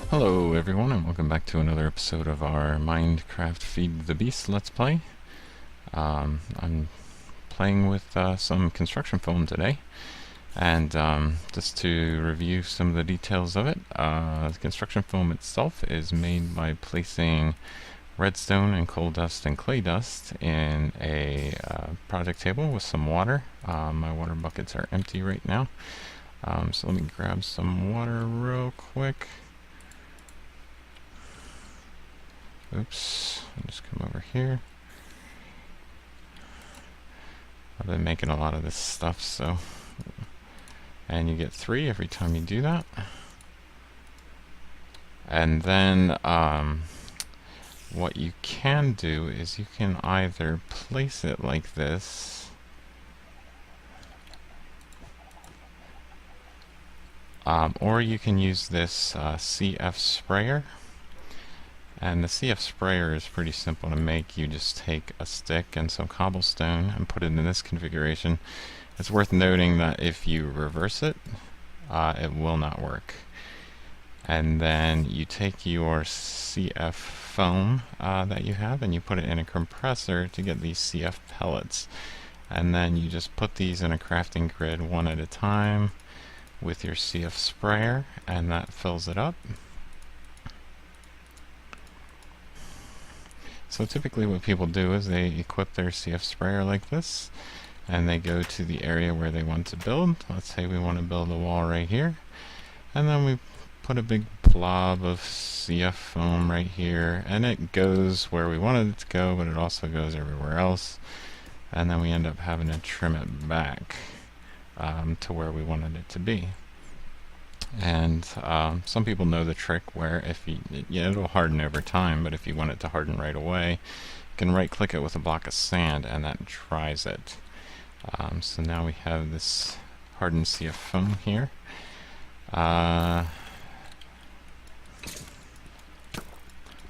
Hello everyone, and welcome back to another episode of our Minecraft Feed the Beast Let's Play. I'm playing with some construction foam today, and just to review some of the details of it, the construction foam itself is made by placing redstone and coal dust and clay dust in a project table with some water. My water buckets are empty right now, so let me grab some water real quick. Oops, I'll just come over here. I've been making a lot of this stuff, so... And you get 3 every time you do that. And then, what you can do is you can either place it like this, or you can use this CF sprayer. And the CF sprayer is pretty simple to make. You just take a stick and some cobblestone and put it in this configuration. It's worth noting that if you reverse it, it will not work. And then you take your CF foam that you have and you put it in a compressor to get these CF pellets. And then you just put these in a crafting grid one at a time with your CF sprayer, and that fills it up. So typically what people do is they equip their CF sprayer like this, and they go to the area where they want to build. Let's say we want to build a wall right here, and then we put a big blob of CF foam right here, and it goes where we wanted it to go, but it also goes everywhere else, and then we end up having to trim it back to where we wanted it to be. And some people know the trick where if it'll harden over time, but if you want it to harden right away, you can right click it with a block of sand and that dries it. So now we have this hardened CF foam here.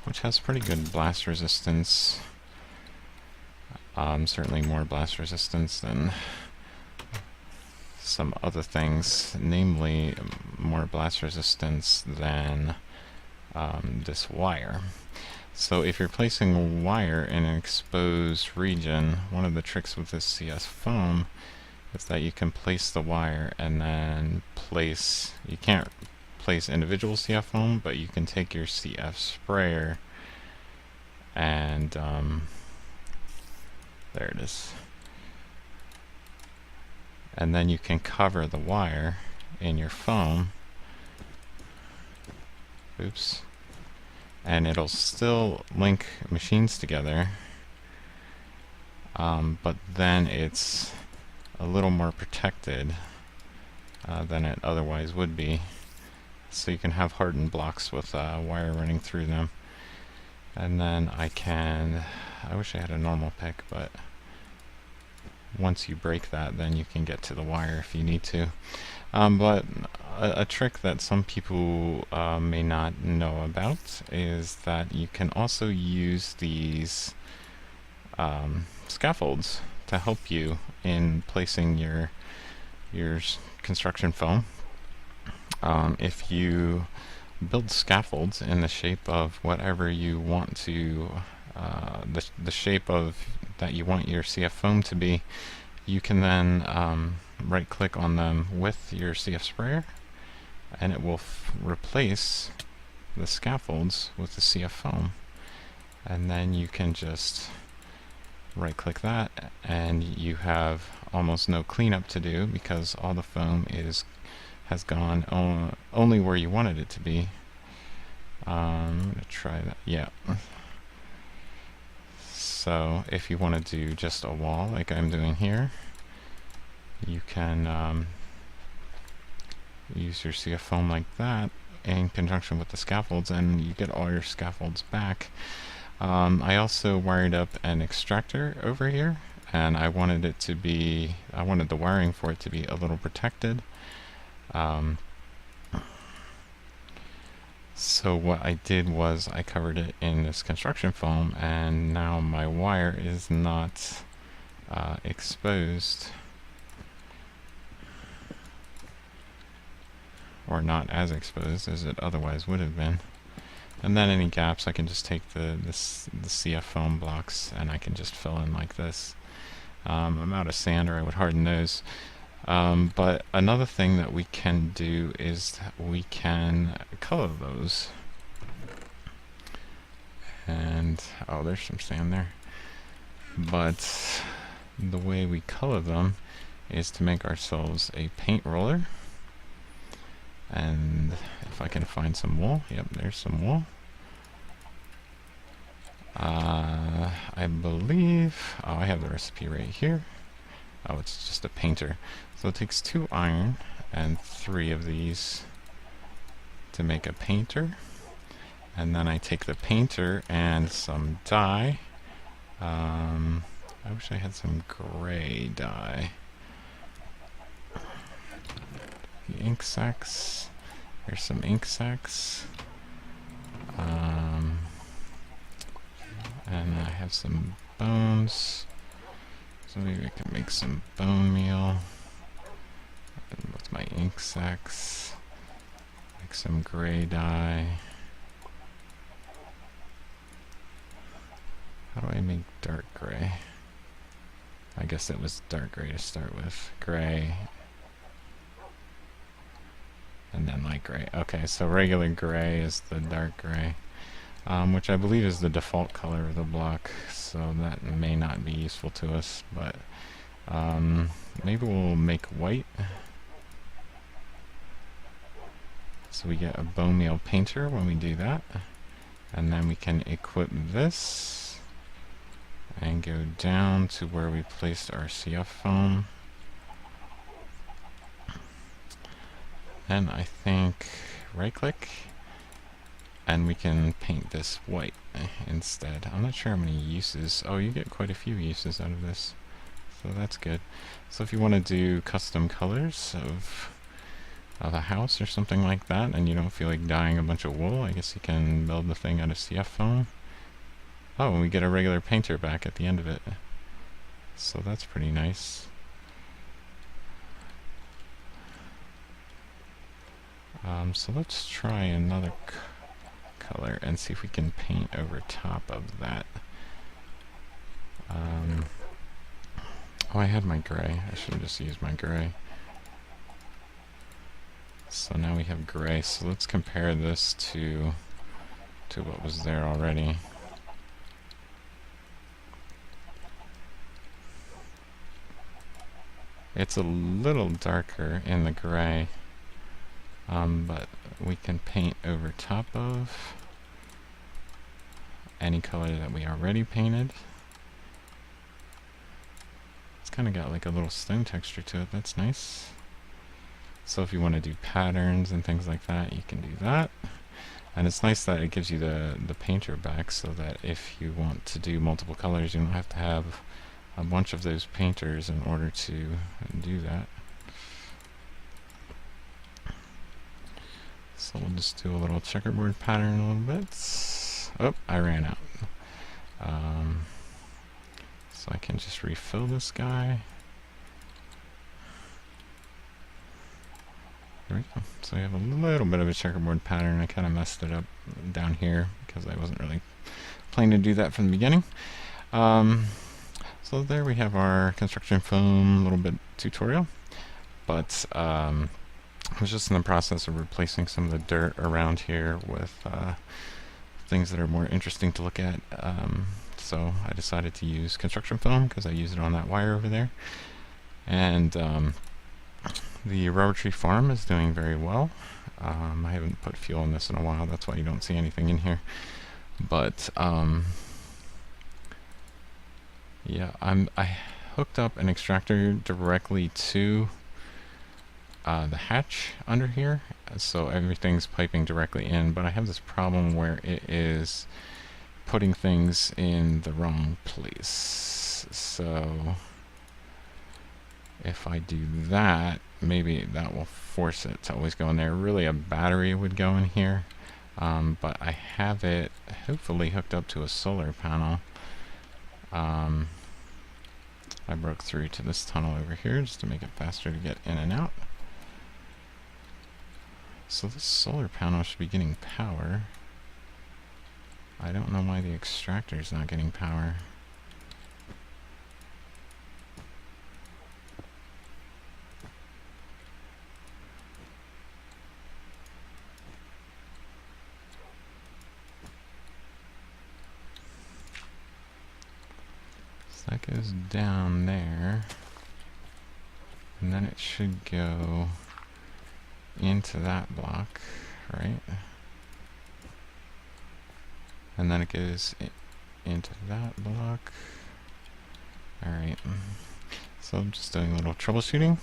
Which has pretty good blast resistance. Certainly more blast resistance than some other things, namely more blast resistance than this wire. So if you're placing wire in an exposed region, one of the tricks with this CS foam is that you can place the wire and then you can't place individual CF foam, but you can take your CF sprayer and there it is. And then you can cover the wire in your foam. Oops. And it'll still link machines together, but then it's a little more protected than it otherwise would be. So you can have hardened blocks with wire running through them. And then I wish I had a normal pick, but once you break that, then you can get to the wire if you need to. But a trick that some people may not know about is that you can also use these scaffolds to help you in placing your construction foam. If you build scaffolds in the shape of whatever you want to, the shape of that you want your CF foam to be, you can then right click on them with your CF sprayer and it will replace the scaffolds with the CF foam, and then you can just right click that and you have almost no cleanup to do because all the foam has gone only where you wanted it to be. I'm going to try that. Yeah. So if you want to do just a wall like I'm doing here, you can use your CF foam like that in conjunction with the scaffolds, and you get all your scaffolds back. I also wired up an extractor over here, and I wanted the wiring for it to be a little protected. So what I did was I covered it in this construction foam, and now my wire is not exposed, or or not as exposed as it otherwise would have been. And then any gaps, I can just take the CF foam blocks and I can just fill in like this. I'm out of sand, or I would harden those. But another thing that we can do is we can color those. And, oh, there's some sand there. But the way we color them is to make ourselves a paint roller. And if I can find some wool, yep, there's some wool. I believe, oh, I have the recipe right here. Oh, it's just a painter. So it takes 2 iron and 3 of these to make a painter. And then I take the painter and some dye. I wish I had some gray dye. The ink sacs. There's some ink sacs. And I have some bones. So maybe I can make some bone meal with my ink sacs. Make some gray dye. How do I make dark gray? I guess it was dark gray to start with. Gray. And then light gray. Okay, so regular gray is the dark gray. Which I believe is the default color of the block, so that may not be useful to us, but maybe we'll make white. So we get a bone meal painter when we do that, and then we can equip this and go down to where we placed our CF foam. And I think right click, and we can paint this white instead. I'm not sure how many uses. Oh, you get quite a few uses out of this, so that's good. So if you want to do custom colors of a house or something like that, and you don't feel like dyeing a bunch of wool, I guess you can build the thing out of CF foam. Oh, and we get a regular painter back at the end of it, so that's pretty nice. So let's try another color and see if we can paint over top of that. Oh, I had my gray. I should have just used my gray. So now we have gray. So let's compare this to what was there already. It's a little darker in the gray, but we can paint over top of any color that we already painted. It's kind of got like a little stone texture to it. That's nice. So if you want to do patterns and things like that, you can do that. And it's nice that it gives you the painter back, so that if you want to do multiple colors, you don't have to have a bunch of those painters in order to do that. So we'll just do a little checkerboard pattern a little bit. Oh, I ran out. So I can just refill this guy. There we go. So we have a little bit of a checkerboard pattern. I kind of messed it up down here because I wasn't really planning to do that from the beginning. So there we have our construction foam little bit tutorial. But I was just in the process of replacing some of the dirt around here with things that are more interesting to look at. So I decided to use construction foam because I use it on that wire over there. And the rubber tree farm is doing very well. I haven't put fuel in this in a while, that's why you don't see anything in here. But yeah, I hooked up an extractor directly to the hatch under here, so everything's piping directly in, but I have this problem where it is putting things in the wrong place. So if I do that, maybe that will force it to always go in there. Really, a battery would go in here, but I have it hopefully hooked up to a solar panel. I broke through to this tunnel over here just to make it faster to get in and out. So this solar panel should be getting power. I don't know why the extractor is not getting power. So that goes down there. And then it should go into that block, right? And then it goes into that block. Alright. So I'm just doing a little troubleshooting.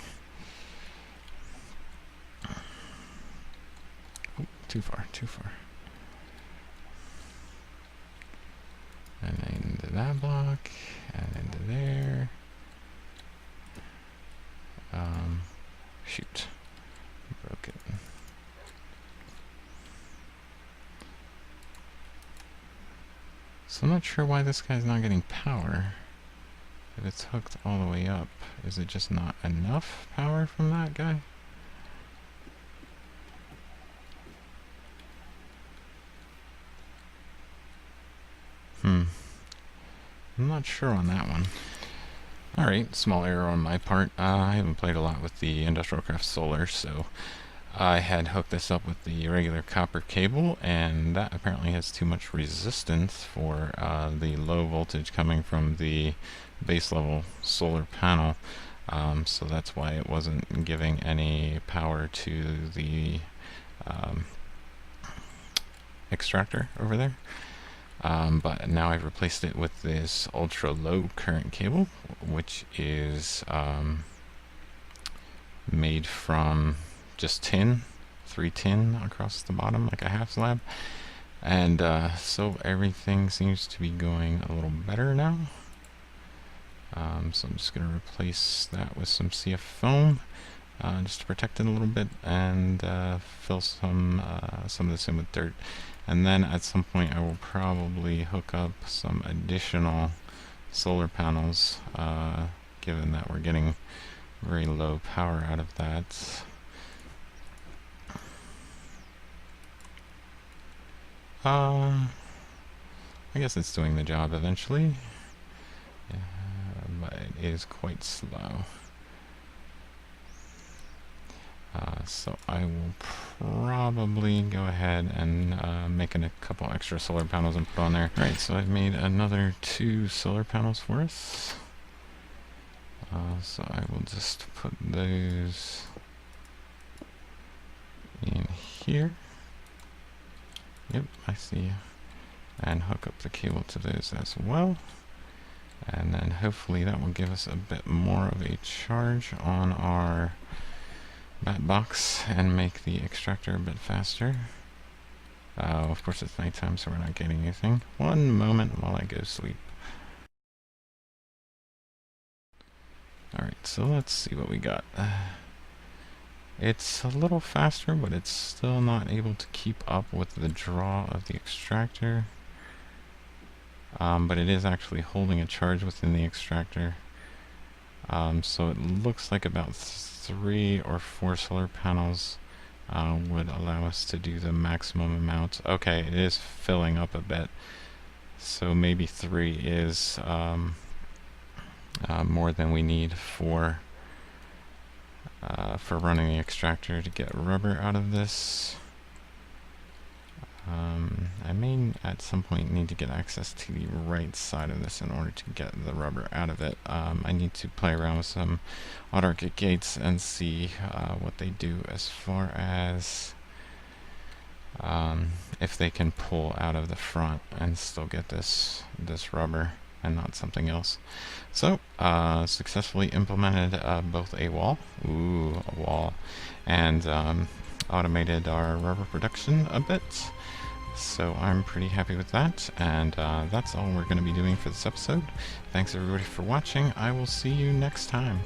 Oh, too far, too far. And into that block, and into there. Shoot. Broke it. So I'm not sure why this guy's not getting power. If it's hooked all the way up, is it just not enough power from that guy? I'm not sure on that one. Alright, small error on my part. I haven't played a lot with the Buildcraft Solar, so I had hooked this up with the regular copper cable, and that apparently has too much resistance for the low voltage coming from the base level solar panel. So that's why it wasn't giving any power to the extractor over there. But now I've replaced it with this ultra low current cable, which is made from just tin, 3 tin across the bottom, like a half slab. And so everything seems to be going a little better now. So I'm just going to replace that with some CF foam, just to protect it a little bit, and fill some of this in with dirt. And then at some point I will probably hook up some additional solar panels, given that we're getting very low power out of that. I guess it's doing the job eventually, but it is quite slow. So I will probably go ahead and make a couple extra solar panels and put on there. Right, so I've made another 2 solar panels for us. So I will just put those in here. Yep, I see you. And hook up the cable to those as well. And then hopefully that will give us a bit more of a charge on our bat box and make the extractor a bit faster. Of course it's nighttime, so we're not getting anything. One moment while I go sleep. Alright, so let's see what we got. It's a little faster, but it's still not able to keep up with the draw of the extractor. But it is actually holding a charge within the extractor. So it looks like about 3 or 4 solar panels would allow us to do the maximum amount. Okay, it is filling up a bit, so maybe 3 is more than we need for running the extractor to get rubber out of this. I may at some point need to get access to the right side of this in order to get the rubber out of it. I need to play around with some autarkic gates and see what they do as far as if they can pull out of the front and still get this rubber and not something else. So successfully implemented both a wall, and automated our rubber production a bit. So I'm pretty happy with that, and that's all we're going to be doing for this episode. Thanks everybody for watching. I will see you next time.